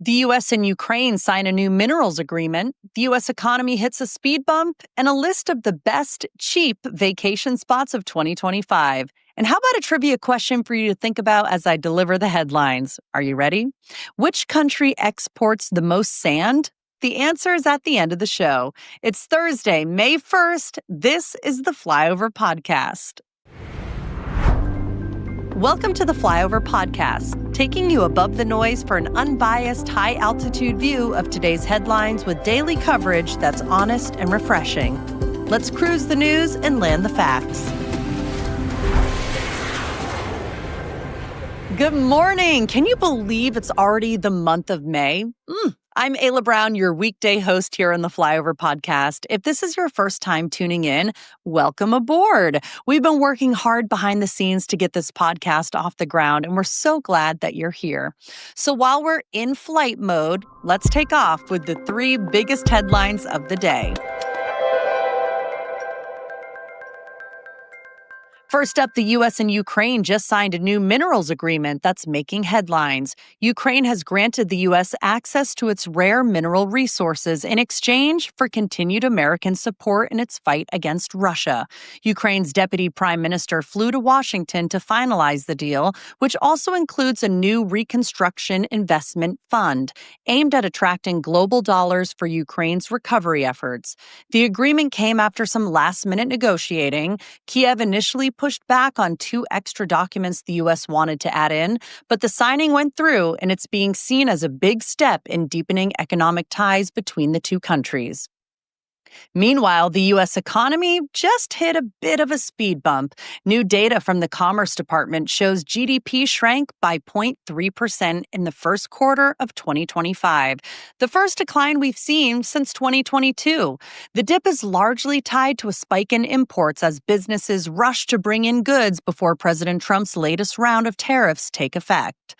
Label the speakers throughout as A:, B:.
A: The U.S. and Ukraine sign a new minerals agreement. The U.S. economy hits a speed bump, and a list of the best cheap vacation spots of 2025. And how about a trivia question for you to think about as I deliver the headlines? Are you ready? Which country exports the most sand? The answer is at the end of the show. It's Thursday, May 1st. This is the Flyover Podcast. Welcome to the Flyover Podcast, taking you above the noise for an unbiased, high-altitude view of today's headlines with daily coverage that's honest and refreshing. Let's cruise the news and land the facts. Good morning. Can you believe it's already the month of May? I'm Ayla Brown, your weekday host here on the Flyover Podcast. If this is your first time tuning in, welcome aboard. We've been working hard behind the scenes to get this podcast off the ground, and we're so glad that you're here. So while we're in flight mode, let's take off with the three biggest headlines of the day. First up, the U.S. and Ukraine just signed a new minerals agreement that's making headlines. Ukraine has granted the U.S. access to its rare mineral resources in exchange for continued American support in its fight against Russia. Ukraine's deputy prime minister flew to Washington to finalize the deal, which also includes a new reconstruction investment fund aimed at attracting global dollars for Ukraine's recovery efforts. The agreement came after some last-minute negotiating. Kiev initially pushed back on two extra documents the U.S. wanted to add in, but the signing went through, and it's being seen as a big step in deepening economic ties between the two countries. Meanwhile, the U.S. economy just hit a bit of a speed bump. New data from the Commerce Department shows GDP shrank by 0.3% in the first quarter of 2025, the first decline we've seen since 2022. The dip is largely tied to a spike in imports as businesses rush to bring in goods before President Trump's latest round of tariffs take effect.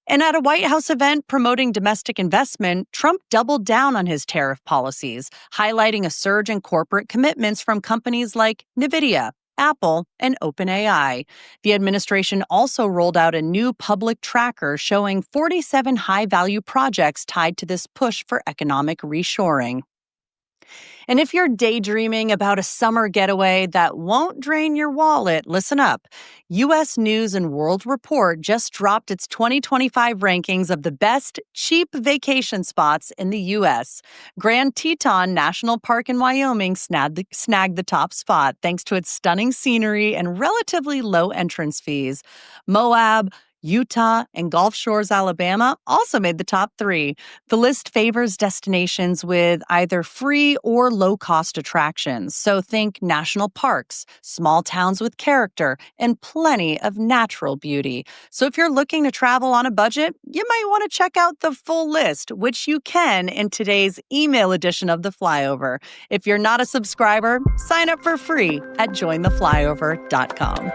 A: And at a White House event promoting domestic investment, Trump doubled down on his tariff policies, highlighting a surge in corporate commitments from companies like NVIDIA, Apple, and OpenAI. The administration also rolled out a new public tracker showing 47 high-value projects tied to this push for economic reshoring. And if you're daydreaming about a summer getaway that won't drain your wallet, listen up. U.S. News and World Report just dropped its 2025 rankings of the best cheap vacation spots in the U.S. Grand Teton National Park in Wyoming snagged the top spot thanks to its stunning scenery and relatively low entrance fees. Moab, Utah, and Gulf Shores, Alabama also made the top three. The list favors destinations with either free or low-cost attractions. So think national parks, small towns with character, and plenty of natural beauty. So if you're looking to travel on a budget, you might want to check out the full list, which you can in today's email edition of The Flyover. If you're not a subscriber, sign up for free at jointheflyover.com.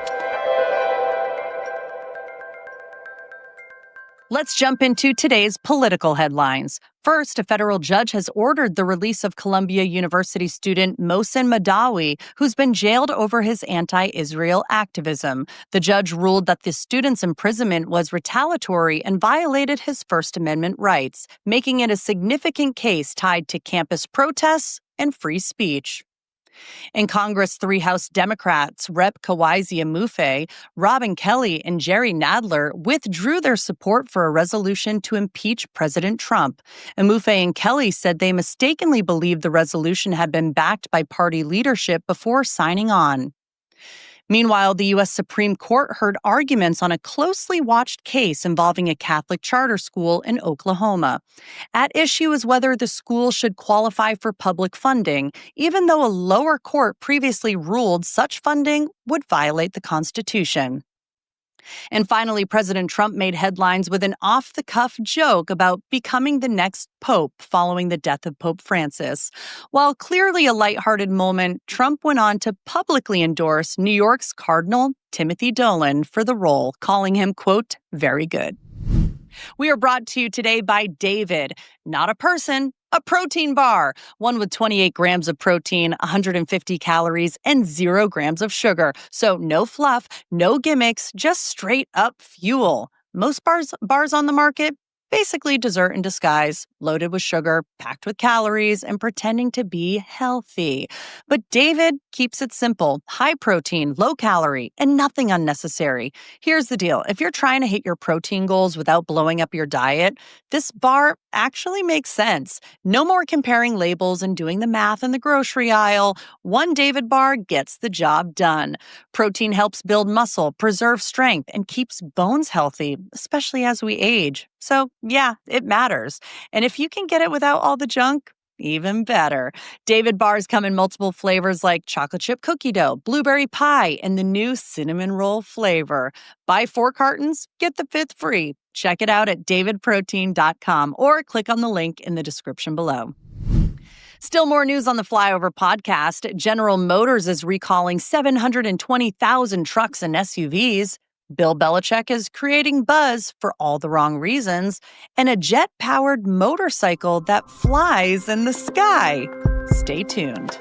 A: Let's jump into today's political headlines. First, a federal judge has ordered the release of Columbia University student Mohsen Madawi, who's been jailed over his anti-Israel activism. The judge ruled that the student's imprisonment was retaliatory and violated his First Amendment rights, making it a significant case tied to campus protests and free speech. In Congress, three House Democrats, Rep. Kawaizi Amufe, Robin Kelly, and Jerry Nadler, withdrew their support for a resolution to impeach President Trump. Amufe and Kelly said they mistakenly believed the resolution had been backed by party leadership before signing on. Meanwhile, the U.S. Supreme Court heard arguments on a closely watched case involving a Catholic charter school in Oklahoma. At issue is whether the school should qualify for public funding, even though a lower court previously ruled such funding would violate the Constitution. And finally, President Trump made headlines with an off-the-cuff joke about becoming the next pope following the death of Pope Francis. While clearly a lighthearted moment, Trump went on to publicly endorse New York's Cardinal Timothy Dolan for the role, calling him, quote, very good. We are brought to you today by David, not a person, a protein bar, one with 28 grams of protein, 150 calories, and 0 grams of sugar. So no fluff, no gimmicks, just straight up fuel. Most bars on the market, Basically, dessert in disguise, loaded with sugar, packed with calories, and pretending to be healthy. But David keeps it simple, high protein, low calorie, and nothing unnecessary. Here's the deal. If you're trying to hit your protein goals without blowing up your diet, this bar actually makes sense. No more comparing labels and doing the math in the grocery aisle. One David bar gets the job done. Protein helps build muscle, preserve strength, and keeps bones healthy, especially as we age. So, yeah, it matters. And if you can get it without all the junk, even better. David bars come in multiple flavors like chocolate chip cookie dough, blueberry pie, and the new cinnamon roll flavor. Buy 4 cartons, get the 5th free. Check it out at davidprotein.com or click on the link in the description below. Still more news on the Flyover podcast. General Motors is recalling 720,000 trucks and SUVs. Bill Belichick is creating buzz for all the wrong reasons. And a jet-powered motorcycle that flies in the sky. Stay tuned.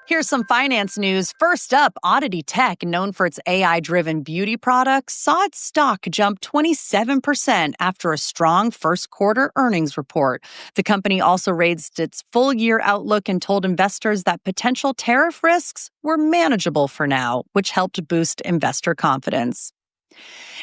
A: Here's some finance news. First up, Oddity Tech, known for its AI-driven beauty products, saw its stock jump 27% after a strong first-quarter earnings report. The company also raised its full-year outlook and told investors that potential tariff risks were manageable for now, which helped boost investor confidence.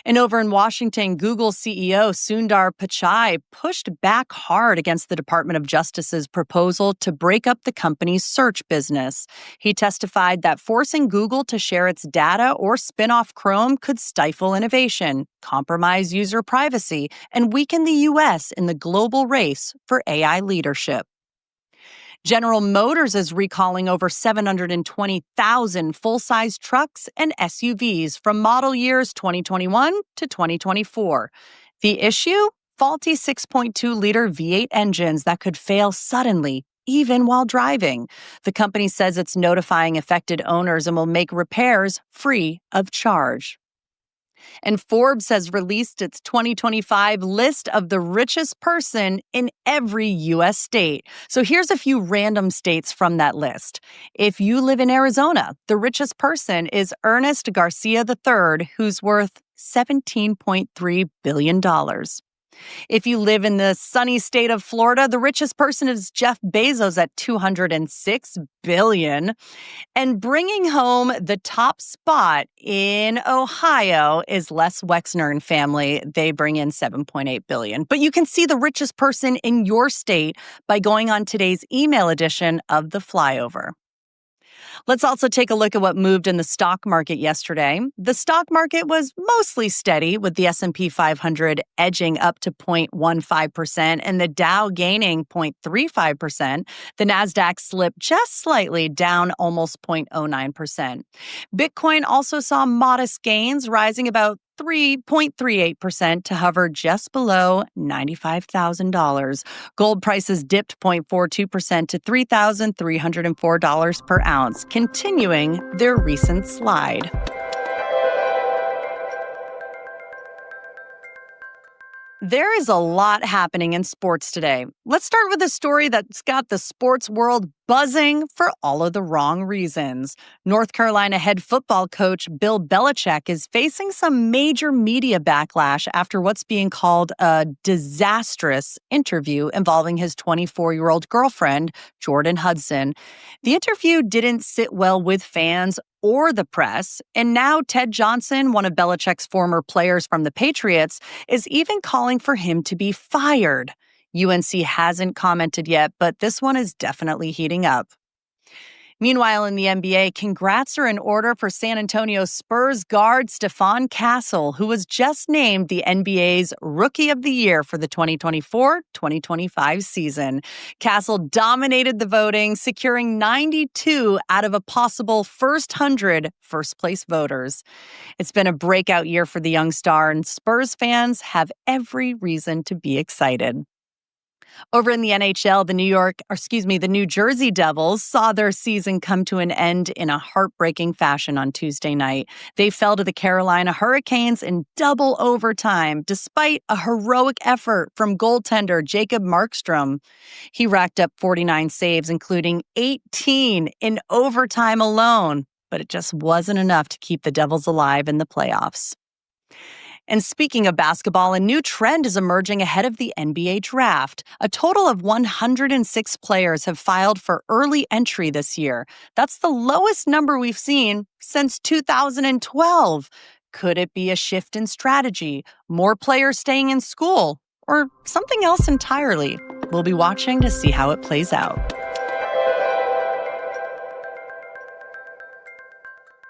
A: And over in Washington, Google CEO Sundar Pichai pushed back hard against the Department of Justice's proposal to break up the company's search business. He testified that forcing Google to share its data or spin off Chrome could stifle innovation, compromise user privacy, and weaken the U.S. in the global race for AI leadership. General Motors is recalling over 720,000 full-size trucks and SUVs from model years 2021 to 2024. The issue? Faulty 6.2-liter V8 engines that could fail suddenly, even while driving. The company says it's notifying affected owners and will make repairs free of charge. And Forbes has released its 2025 list of the richest person in every U.S. state. So here's a few random states from that list. If you live in Arizona, the richest person is Ernest Garcia III, who's worth $17.3 billion. If you live in the sunny state of Florida, the richest person is Jeff Bezos at $206 billion. And bringing home the top spot in Ohio is Les Wexner and family. They bring in $7.8 billion. But you can see the richest person in your state by going on today's email edition of The Flyover. Let's also take a look at what moved in the stock market yesterday. The stock market was mostly steady, with the S&P 500 edging up to 0.15% and the Dow gaining 0.35%. The Nasdaq slipped just slightly, down almost 0.09%. Bitcoin also saw modest gains, rising about 3.38% to hover just below $95,000. Gold prices dipped 0.42% to $3,304 per ounce, continuing their recent slide. There is a lot happening in sports today. Let's start with a story that's got the sports world buzzing for all of the wrong reasons. North Carolina head football coach Bill Belichick is facing some major media backlash after what's being called a disastrous interview involving his 24-year-old girlfriend, Jordan Hudson. The interview didn't sit well with fans or the press, and now Ted Johnson, one of Belichick's former players from the Patriots, is even calling for him to be fired. UNC hasn't commented yet, but this one is definitely heating up. Meanwhile, in the NBA, congrats are in order for San Antonio Spurs guard Stephon Castle, who was just named the NBA's Rookie of the Year for the 2024-2025 season. Castle dominated the voting, securing 92 out of a possible first 100 first-place voters. It's been a breakout year for the young star, and Spurs fans have every reason to be excited. Over in the NHL, the New Jersey Devils saw their season come to an end in a heartbreaking fashion on Tuesday night. They fell to the Carolina Hurricanes in double overtime, despite a heroic effort from goaltender Jacob Markstrom. He racked up 49 saves, including 18 in overtime alone, but it just wasn't enough to keep the Devils alive in the playoffs. And speaking of basketball, a new trend is emerging ahead of the NBA draft. A total of 106 players have filed for early entry this year. That's the lowest number we've seen since 2012. Could it be a shift in strategy, more players staying in school, or something else entirely? We'll be watching to see how it plays out.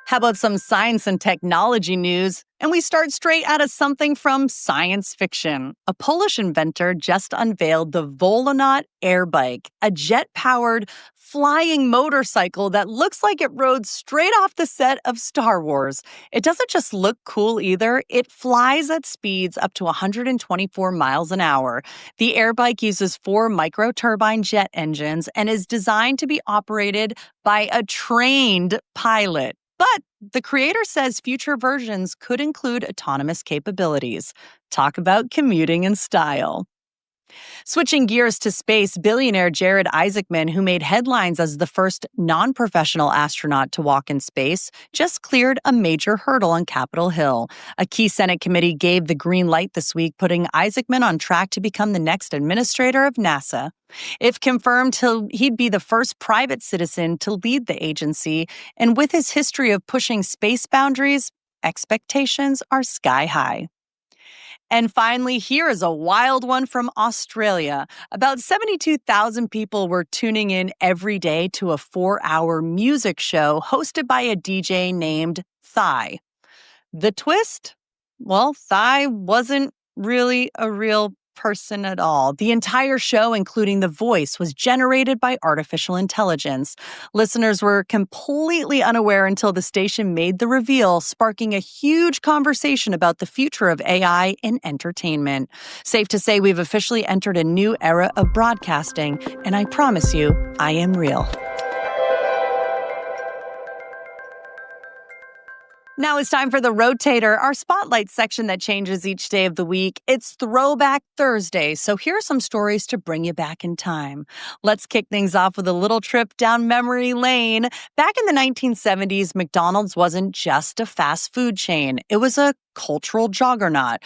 A: How about some science and technology news? And we start straight out of something from science fiction. A Polish inventor just unveiled the Volonaut air bike, a jet-powered flying motorcycle that looks like it rode straight off the set of Star Wars. It doesn't just look cool either. It flies at speeds up to 124 miles an hour. The air bike uses 4 microturbine jet engines and is designed to be operated by a trained pilot. But the creator says future versions could include autonomous capabilities. Talk about commuting in style. Switching gears to space, billionaire Jared Isaacman, who made headlines as the first non-professional astronaut to walk in space, just cleared a major hurdle on Capitol Hill. A key Senate committee gave the green light this week, putting Isaacman on track to become the next administrator of NASA. If confirmed, he'd be the first private citizen to lead the agency, and with his history of pushing space boundaries, expectations are sky high. And finally, here is a wild one from Australia. About 72,000 people were tuning in every day to a 4-hour music show hosted by a DJ named Thigh. The twist? Well, Thigh wasn't really a real person at all. The entire show, including the voice, was generated by artificial intelligence. Listeners were completely unaware until the station made the reveal, sparking a huge conversation about the future of AI in entertainment. Safe to say we've officially entered a new era of broadcasting, and I promise you, I am real. Now it's time for the Rotator, our spotlight section that changes each day of the week. It's Throwback Thursday, so here are some stories to bring you back in time. Let's kick things off with a little trip down memory lane. Back in the 1970s, McDonald's wasn't just a fast food chain. It was a cultural juggernaut.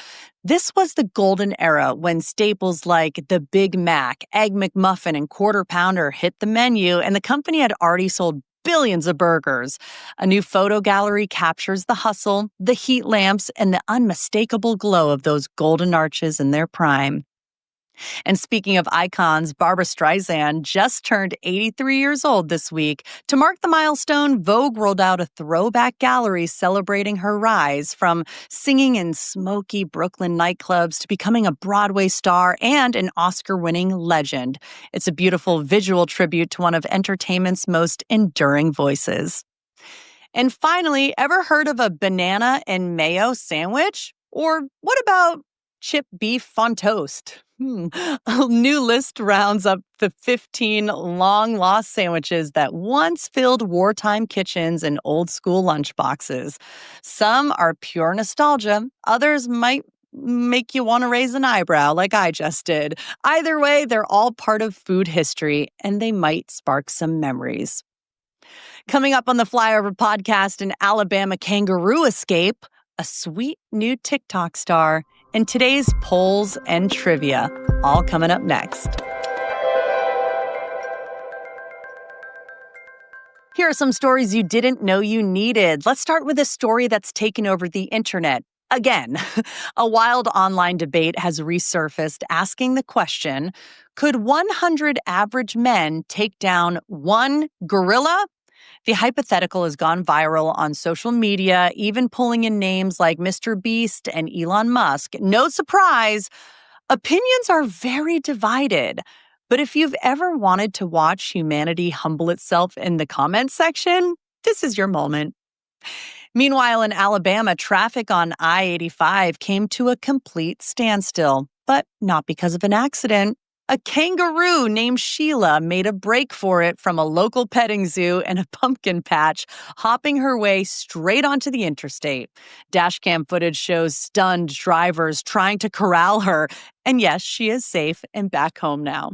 A: This was the golden era when staples like the Big Mac, Egg McMuffin, and Quarter Pounder hit the menu, and the company had already sold billions of burgers. A new photo gallery captures the hustle, the heat lamps, and the unmistakable glow of those golden arches in their prime. And speaking of icons, Barbra Streisand just turned 83 years old this week. To mark the milestone, Vogue rolled out a throwback gallery celebrating her rise from singing in smoky Brooklyn nightclubs to becoming a Broadway star and an Oscar-winning legend. It's a beautiful visual tribute to one of entertainment's most enduring voices. And finally, ever heard of a banana and mayo sandwich? Or what about chip beef on toast? A new list rounds up the 15 long-lost sandwiches that once filled wartime kitchens and old-school lunchboxes. Some are pure nostalgia. Others might make you want to raise an eyebrow like I just did. Either way, they're all part of food history, and they might spark some memories. Coming up on the Flyover Podcast, an Alabama kangaroo escape, a sweet new TikTok star, and today's polls and trivia, all coming up next. Here are some stories you didn't know you needed. Let's start with a story that's taken over the internet. Again, a wild online debate has resurfaced asking the question, could 100 average men take down one gorilla? The hypothetical has gone viral on social media, even pulling in names like Mr. Beast and Elon Musk. No surprise, opinions are very divided. But if you've ever wanted to watch humanity humble itself in the comments section, this is your moment. Meanwhile, in Alabama, traffic on I-85 came to a complete standstill, but not because of an accident. A kangaroo named Sheila made a break for it from a local petting zoo and a pumpkin patch, hopping her way straight onto the interstate. Dashcam footage shows stunned drivers trying to corral her. And yes, she is safe and back home now.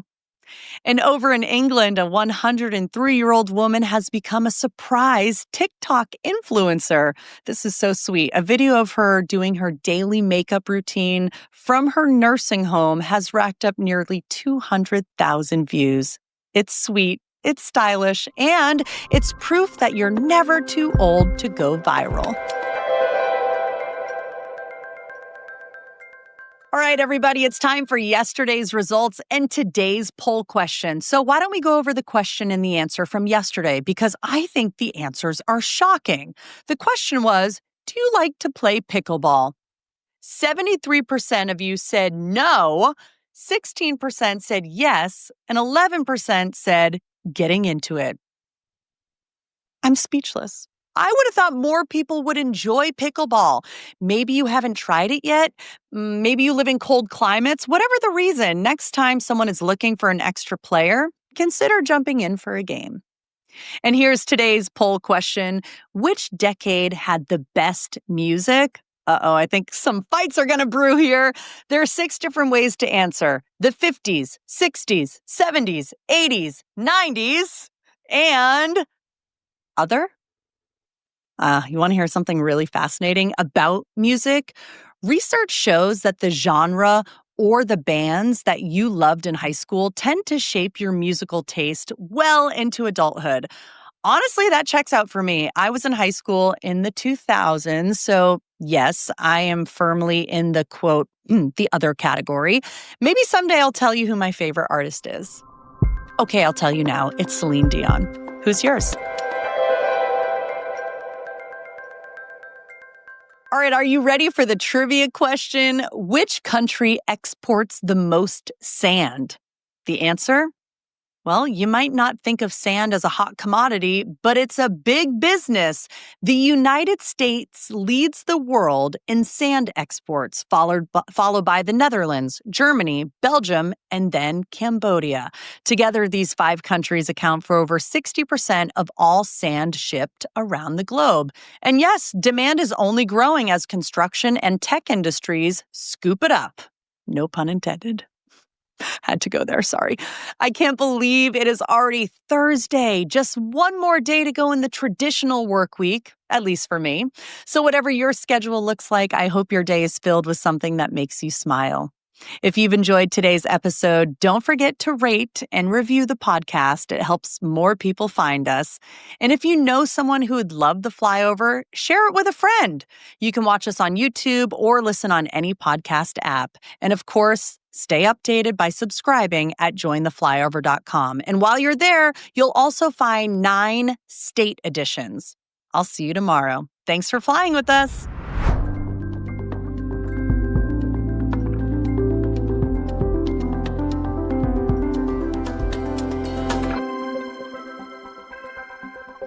A: And over in England, a 103-year-old woman has become a surprise TikTok influencer. This is so sweet. A video of her doing her daily makeup routine from her nursing home has racked up nearly 200,000 views. It's sweet, it's stylish, and it's proof that you're never too old to go viral. All right, everybody, it's time for yesterday's results and today's poll question. So why don't we go over the question and the answer from yesterday? Because I think the answers are shocking. The question was, do you like to play pickleball? 73% of you said no, 16% said yes, and 11% said getting into it. I'm speechless. I would have thought more people would enjoy pickleball. Maybe you haven't tried it yet. Maybe you live in cold climates. Whatever the reason, next time someone is looking for an extra player, consider jumping in for a game. And here's today's poll question. Which decade had the best music? I think some fights are going to brew here. There are 6 different ways to answer. The 50s, 60s, 70s, 80s, 90s, and other? You want to hear something really fascinating about music? Research shows that the genre or the bands that you loved in high school tend to shape your musical taste well into adulthood. Honestly, that checks out for me. I was in high school in the 2000s, so yes, I am firmly in the quote, the other category. Maybe someday I'll tell you who my favorite artist is. Okay, I'll tell you now. It's Celine Dion. Who's yours? All right, are you ready for the trivia question? Which country exports the most sand? The answer? Well, you might not think of sand as a hot commodity, but it's a big business. The United States leads the world in sand exports, followed by the Netherlands, Germany, Belgium, and then Cambodia. Together, these 5 countries account for over 60% of all sand shipped around the globe. And yes, demand is only growing as construction and tech industries scoop it up. No pun intended. Had to go there, sorry. I can't believe it is already Thursday. Just one more day to go in the traditional work week, at least for me. So whatever your schedule looks like, I hope your day is filled with something that makes you smile. If you've enjoyed today's episode, don't forget to rate and review the podcast. It helps more people find us. And if you know someone who would love the flyover, share it with a friend. You can watch us on YouTube or listen on any podcast app. And of course, stay updated by subscribing at jointheflyover.com. And while you're there, you'll also find 9 state editions. I'll see you tomorrow. Thanks for flying with us.